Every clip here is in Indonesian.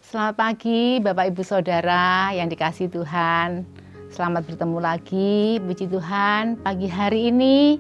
Selamat pagi Bapak Ibu Saudara yang dikasihi Tuhan. Selamat bertemu lagi, puji Tuhan. Pagi hari ini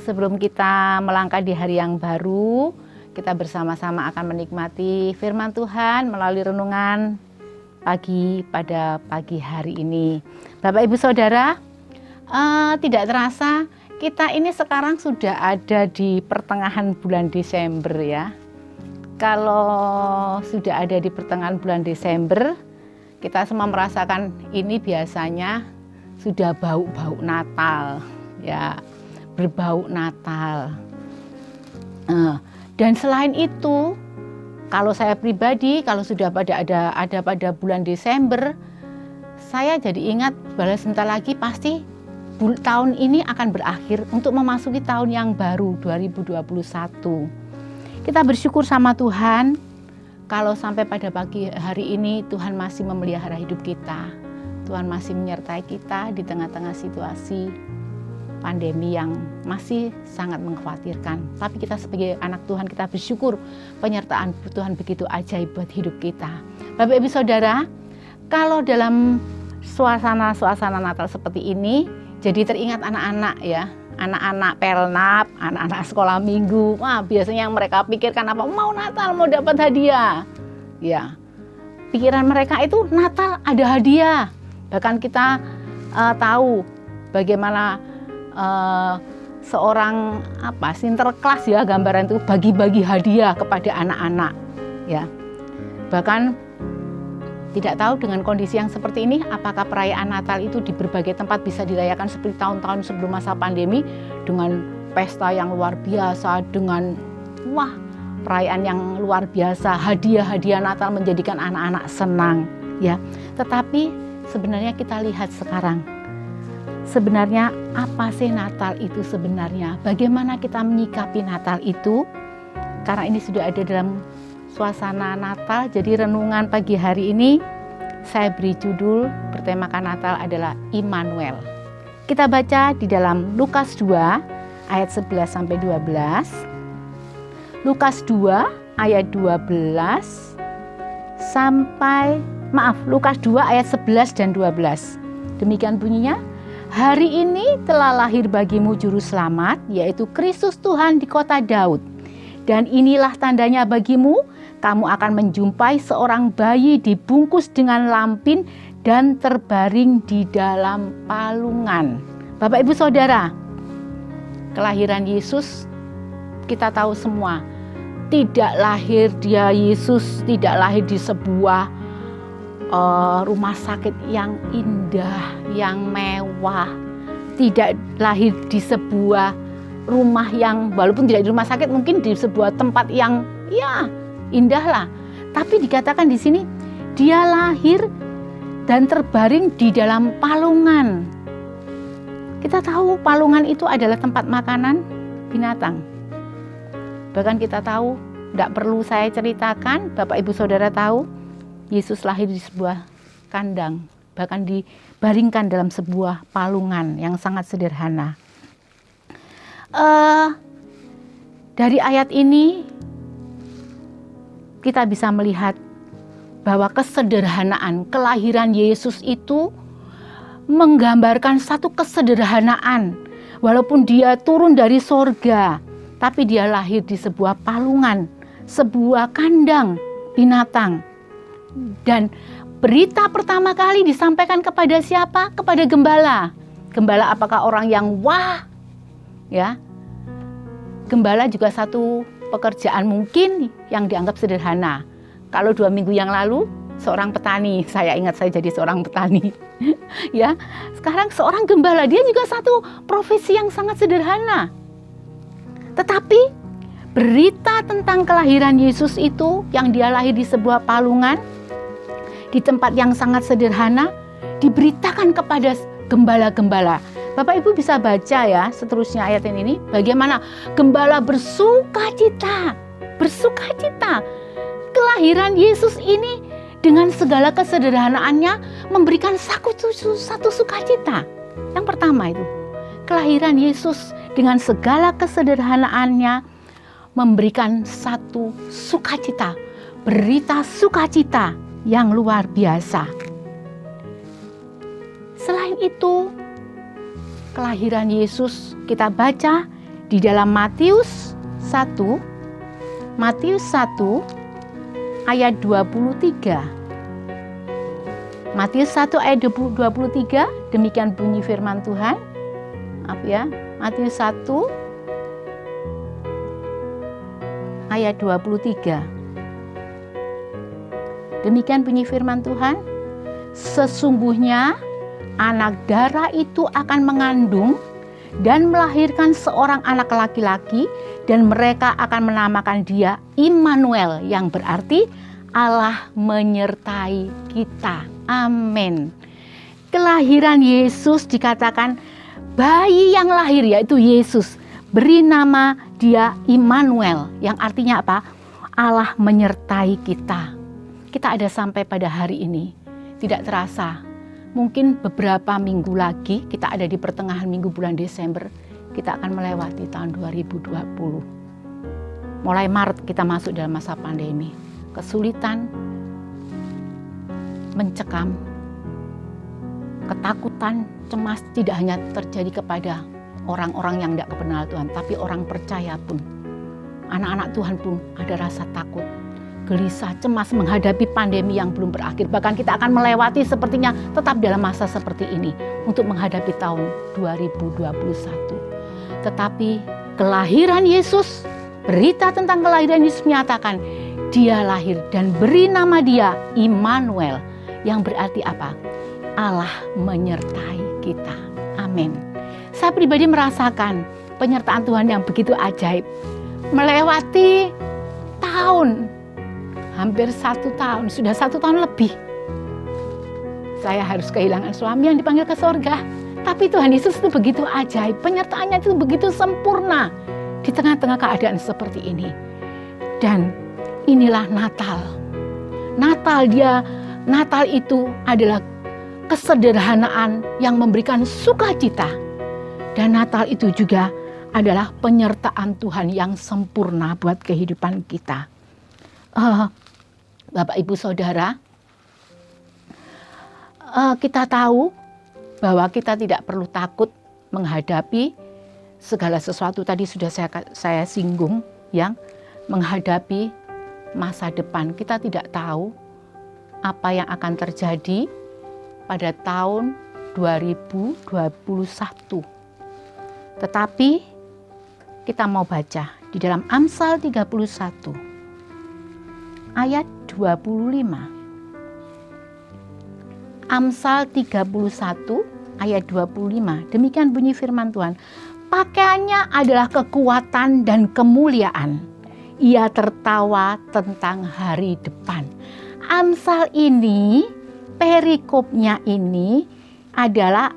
sebelum kita melangkah di hari yang baru, kita bersama-sama akan menikmati firman Tuhan melalui renungan pagi pada pagi hari ini. Bapak Ibu Saudara, tidak terasa kita ini sekarang sudah ada di pertengahan bulan Desember ya. Kalau sudah ada di pertengahan bulan Desember, kita semua merasakan ini biasanya sudah bau-bau Natal, ya, berbau Natal. Dan selain itu, kalau saya pribadi, kalau sudah ada pada bulan Desember, saya jadi ingat bahwa sebentar lagi pasti tahun ini akan berakhir untuk memasuki tahun yang baru 2021. Kita bersyukur sama Tuhan kalau sampai pada pagi hari ini Tuhan masih memelihara hidup kita. Tuhan masih menyertai kita di tengah-tengah situasi pandemi yang masih sangat mengkhawatirkan. Tapi kita sebagai anak Tuhan, kita bersyukur penyertaan Tuhan begitu ajaib buat hidup kita. Bapak Ibu Saudara, kalau dalam suasana Natal seperti ini, jadi teringat anak-anak ya. Anak-anak pelnap, anak-anak sekolah minggu, wah biasanya yang mereka pikirkan apa? Mau Natal, mau dapat hadiah. Ya, pikiran mereka itu Natal ada hadiah. Bahkan kita tahu bagaimana seorang sinterklas ya, gambaran itu bagi-bagi hadiah kepada anak-anak. Ya, bahkan tidak tahu dengan kondisi yang seperti ini, apakah perayaan Natal itu di berbagai tempat bisa dirayakan seperti tahun-tahun sebelum masa pandemi dengan pesta yang luar biasa, dengan perayaan yang luar biasa, hadiah-hadiah Natal menjadikan anak-anak senang, ya. Tetapi sebenarnya kita lihat sekarang, sebenarnya apa sih Natal itu sebenarnya? Bagaimana kita menyikapi Natal itu? Karena ini sudah ada dalam suasana Natal, jadi renungan pagi hari ini saya beri judul bertemakan Natal adalah Immanuel. Kita baca di dalam Lukas 2 ayat 11 sampai 12. Lukas 2 ayat 12 Lukas 2 ayat 11 dan 12. Demikian bunyinya, hari ini telah lahir bagimu juru selamat, yaitu Kristus Tuhan di kota Daud. Dan inilah tandanya bagimu, kamu akan menjumpai seorang bayi dibungkus dengan lampin dan terbaring di dalam palungan. Bapak Ibu Saudara, kelahiran Yesus kita tahu semua. Yesus tidak lahir di sebuah rumah sakit yang indah, yang mewah. Tidak lahir di sebuah rumah yang walaupun tidak di rumah sakit, mungkin di sebuah tempat yang indah lah. Tapi dikatakan di sini dia lahir dan terbaring di dalam palungan. Kita tahu palungan itu adalah tempat makanan binatang. Bahkan kita tahu, tidak perlu saya ceritakan, Bapak Ibu Saudara tahu, Yesus lahir di sebuah kandang, bahkan dibaringkan dalam sebuah palungan yang sangat sederhana. Dari ayat ini kita bisa melihat bahwa kesederhanaan kelahiran Yesus itu menggambarkan satu kesederhanaan. Walaupun dia turun dari sorga, tapi dia lahir di sebuah palungan, sebuah kandang binatang. Dan berita pertama kali disampaikan kepada siapa? Kepada gembala. Gembala apakah orang yang ya? Gembala juga satu pekerjaan mungkin yang dianggap sederhana. Kalau 2 minggu yang lalu seorang petani, saya ingat saya jadi seorang petani. Ya, sekarang seorang gembala, dia juga satu profesi yang sangat sederhana. Tetapi berita tentang kelahiran Yesus itu yang dia lahir di sebuah palungan, di tempat yang sangat sederhana, diberitakan kepada gembala-gembala. Bapak Ibu bisa baca ya seterusnya ayat ini, bagaimana gembala bersukacita. Kelahiran Yesus ini dengan segala kesederhanaannya memberikan satu sukacita. Yang pertama itu, kelahiran Yesus dengan segala kesederhanaannya memberikan satu sukacita. berita sukacita yang luar biasa. Selain itu, kelahiran Yesus kita baca di dalam Matius 1 ayat 23. Matius 1 ayat 23, demikian bunyi firman Tuhan. Maaf ya, Matius 1 ayat 23. Demikian bunyi firman Tuhan, sesungguhnya anak darah itu akan mengandung dan melahirkan seorang anak laki-laki, dan mereka akan menamakan dia Immanuel, yang berarti Allah menyertai kita. Amin. Kelahiran Yesus dikatakan bayi yang lahir, yaitu Yesus, beri nama dia Immanuel, yang artinya apa? Allah menyertai kita. Kita ada sampai pada hari ini. Tidak terasa, mungkin beberapa minggu lagi kita ada di pertengahan minggu bulan Desember, kita akan melewati tahun 2020. Mulai Maret kita masuk dalam masa pandemi. Kesulitan mencekam, ketakutan, cemas tidak hanya terjadi kepada orang-orang yang tidak kenal Tuhan, tapi orang percaya pun, anak-anak Tuhan pun ada rasa takut, gelisah, cemas menghadapi pandemi yang belum berakhir. Bahkan kita akan melewati sepertinya tetap dalam masa seperti ini untuk menghadapi tahun 2021. Tetapi kelahiran Yesus, berita tentang kelahiran Yesus menyatakan dia lahir dan beri nama dia Immanuel, yang berarti apa? Allah menyertai kita. Amin. Saya pribadi merasakan penyertaan Tuhan yang begitu ajaib. Melewati tahun, hampir 1 tahun, sudah 1 tahun lebih. Saya harus kehilangan suami yang dipanggil ke sorga. Tapi Tuhan Yesus itu begitu ajaib, penyertaannya itu begitu sempurna di tengah-tengah keadaan seperti ini. Dan inilah Natal. Natal itu adalah kesederhanaan yang memberikan sukacita. Dan Natal itu juga adalah penyertaan Tuhan yang sempurna buat kehidupan kita. Bapak, Ibu, Saudara, kita tahu bahwa kita tidak perlu takut menghadapi segala sesuatu. Tadi sudah saya singgung, yang menghadapi masa depan. Kita tidak tahu apa yang akan terjadi pada tahun 2021. Tetapi kita mau baca di dalam Amsal 31 ayat 25. Amsal 31 ayat 25. Demikian bunyi firman Tuhan. Pakaiannya adalah kekuatan dan kemuliaan. Ia tertawa tentang hari depan. Amsal ini, perikopnya ini adalah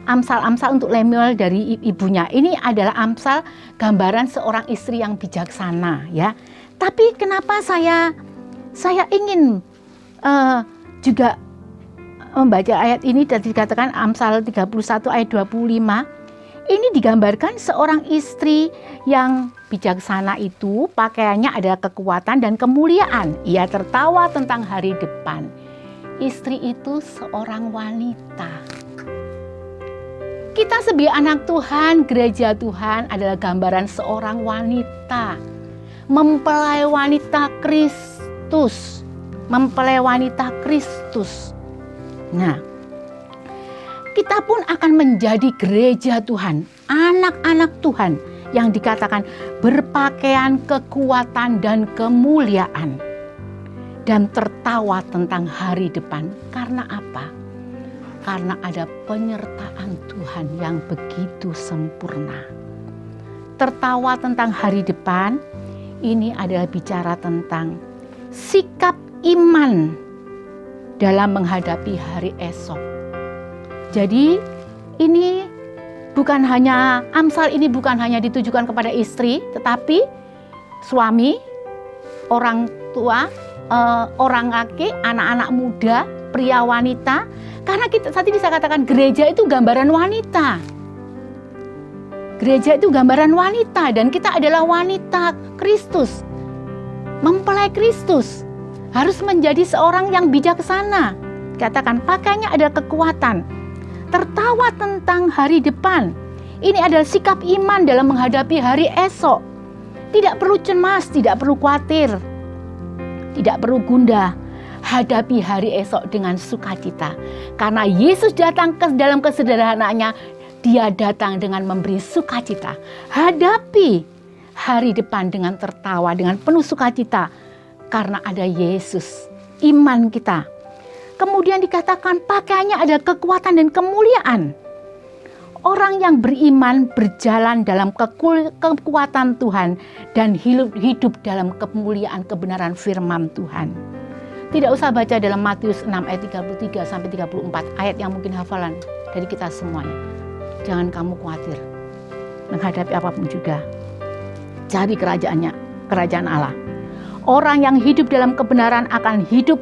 Amsal-amsal untuk Lemuel dari ibunya. Ini adalah Amsal gambaran seorang istri yang bijaksana, ya. Tapi kenapa saya ingin juga membaca ayat ini, dan dikatakan Amsal 31 ayat 25. Ini digambarkan seorang istri yang bijaksana itu pakaiannya adalah kekuatan dan kemuliaan. Ia tertawa tentang hari depan. Istri itu seorang wanita. Kita sebagai anak Tuhan, gereja Tuhan adalah gambaran seorang wanita. Mempelai wanita Kristus. Mempelai wanita Kristus. Nah, kita pun akan menjadi gereja Tuhan, anak-anak Tuhan yang dikatakan berpakaian kekuatan dan kemuliaan, dan tertawa tentang hari depan. Karena apa? Karena ada penyertaan Tuhan yang begitu sempurna. Tertawa tentang hari depan ini adalah bicara tentang sikap iman dalam menghadapi hari esok. Jadi ini bukan hanya, Amsal ini bukan hanya ditujukan kepada istri, tetapi suami, orang tua, orang laki, anak-anak muda, pria, wanita. Karena kita tadi bisa katakan gereja itu gambaran wanita. Gereja itu gambaran wanita, dan kita adalah wanita Kristus. mempelai Kristus, harus menjadi seorang yang bijaksana. Katakan, pakainya adalah kekuatan. Tertawa tentang hari depan. Ini adalah sikap iman dalam menghadapi hari esok. Tidak perlu cemas, tidak perlu khawatir, tidak perlu gundah. Hadapi hari esok dengan sukacita. Karena Yesus datang dalam kesederhanaannya, Dia datang dengan memberi sukacita. Hadapi hari depan dengan tertawa, dengan penuh sukacita. Karena ada Yesus, iman kita. Kemudian dikatakan pakaiannya ada kekuatan dan kemuliaan. Orang yang beriman berjalan dalam kekuatan Tuhan dan hidup dalam kemuliaan kebenaran firman Tuhan. Tidak usah baca dalam Matius 6 ayat 33 sampai 34, ayat yang mungkin hafalan dari kita semuanya. Jangan kamu khawatir menghadapi apapun juga. Cari kerajaan Allah. Orang yang hidup dalam kebenaran akan hidup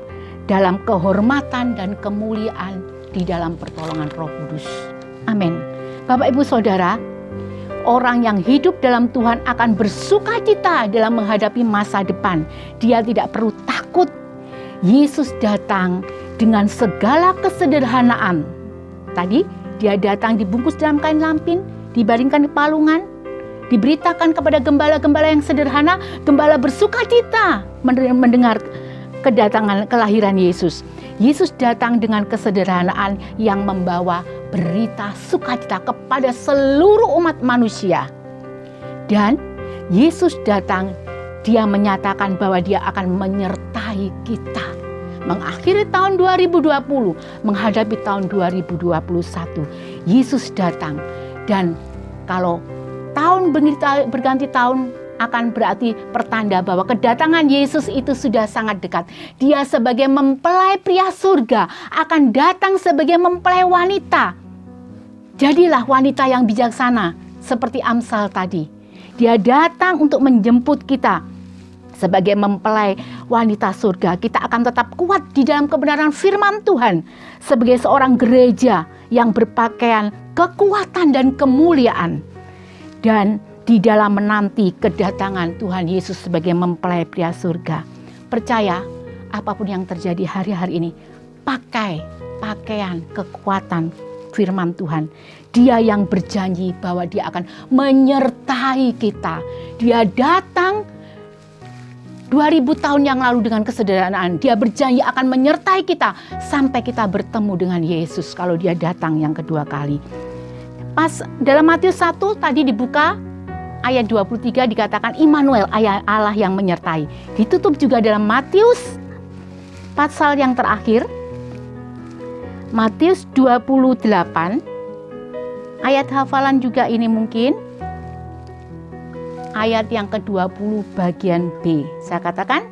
dalam kehormatan dan kemuliaan di dalam pertolongan Roh Kudus. Amin. Bapak Ibu Saudara, orang yang hidup dalam Tuhan akan bersukacita dalam menghadapi masa depan. Dia tidak perlu takut. Yesus datang dengan segala kesederhanaan. Tadi Dia datang dibungkus dalam kain lampin, dibaringkan di palungan, diberitakan kepada gembala-gembala yang sederhana. Gembala bersukacita mendengar kedatangan kelahiran Yesus. Yesus datang dengan kesederhanaan yang membawa berita sukacita kepada seluruh umat manusia. Dan Yesus datang, Dia menyatakan bahwa Dia akan menyertai kita mengakhiri tahun 2020, menghadapi tahun 2021. Yesus datang, dan kalau tahun berganti tahun akan berarti pertanda bahwa kedatangan Yesus itu sudah sangat dekat. Dia sebagai mempelai pria surga akan datang sebagai mempelai wanita. Jadilah wanita yang bijaksana seperti Amsal tadi. Dia datang untuk menjemput kita sebagai mempelai wanita surga. Kita akan tetap kuat di dalam kebenaran firman Tuhan sebagai seorang gereja yang berpakaian kekuatan dan kemuliaan. Dan di dalam menanti kedatangan Tuhan Yesus sebagai mempelai pria surga. Percaya apapun yang terjadi hari-hari ini, pakai pakaian kekuatan firman Tuhan. Dia yang berjanji bahwa Dia akan menyertai kita. Dia datang 2000 tahun yang lalu dengan kesederhanaan. Dia berjanji akan menyertai kita sampai kita bertemu dengan Yesus kalau Dia datang yang kedua kali. Pas dalam Matius 1 tadi dibuka ayat 23 dikatakan Immanuel, Allah yang menyertai. Ditutup juga dalam Matius pasal yang terakhir, Matius 28 ayat hafalan juga ini mungkin ayat yang ke-20 bagian B. Saya katakan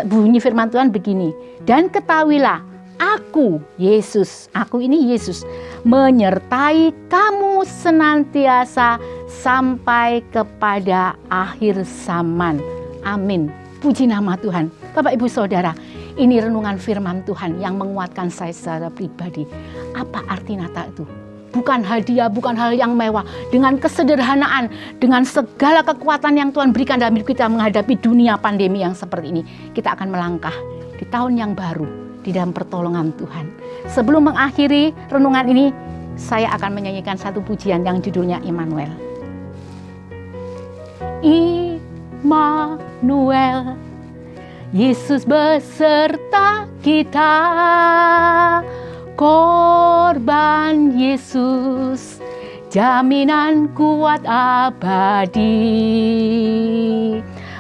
bunyi firman Tuhan begini, dan ketahuilah aku Yesus, aku ini Yesus, menyertai kamu senantiasa sampai kepada akhir zaman. Amin. Puji nama Tuhan. Bapak Ibu Saudara, ini renungan firman Tuhan yang menguatkan saya secara pribadi. Apa arti Natal itu? Bukan hadiah, bukan hal yang mewah. Dengan kesederhanaan, dengan segala kekuatan yang Tuhan berikan dalam hidup kita menghadapi dunia pandemi yang seperti ini, kita akan melangkah di tahun yang baru di dalam pertolongan Tuhan. Sebelum mengakhiri renungan ini, saya akan menyanyikan satu pujian yang judulnya Immanuel. Immanuel, Yesus beserta kita. Korban Yesus, jaminan kuat abadi.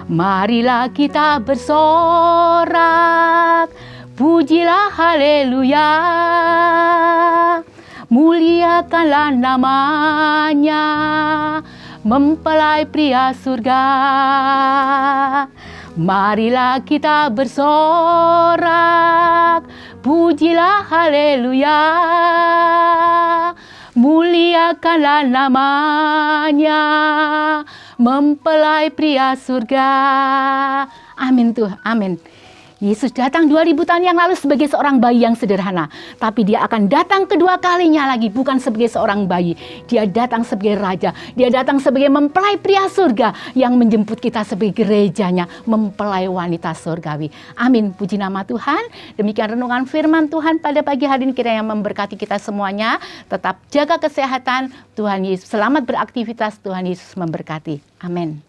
Marilah kita bersorak, pujilah haleluya. Muliakanlah namanya, mempelai pria surga. Marilah kita bersorak, pujilah haleluya. Muliakanlah namanya, mempelai pria surga. Amin Tuhan, amin. Yesus datang 2000 tahun yang lalu sebagai seorang bayi yang sederhana. Tapi dia akan datang kedua kalinya lagi bukan sebagai seorang bayi. Dia datang sebagai raja. Dia datang sebagai mempelai pria surga yang menjemput kita sebagai gerejanya, mempelai wanita surgawi. Amin. Puji nama Tuhan. Demikian renungan firman Tuhan pada pagi hari ini, kiranya memberkati kita semuanya. Tetap jaga kesehatan. Tuhan Yesus selamat beraktivitas. Tuhan Yesus memberkati. Amin.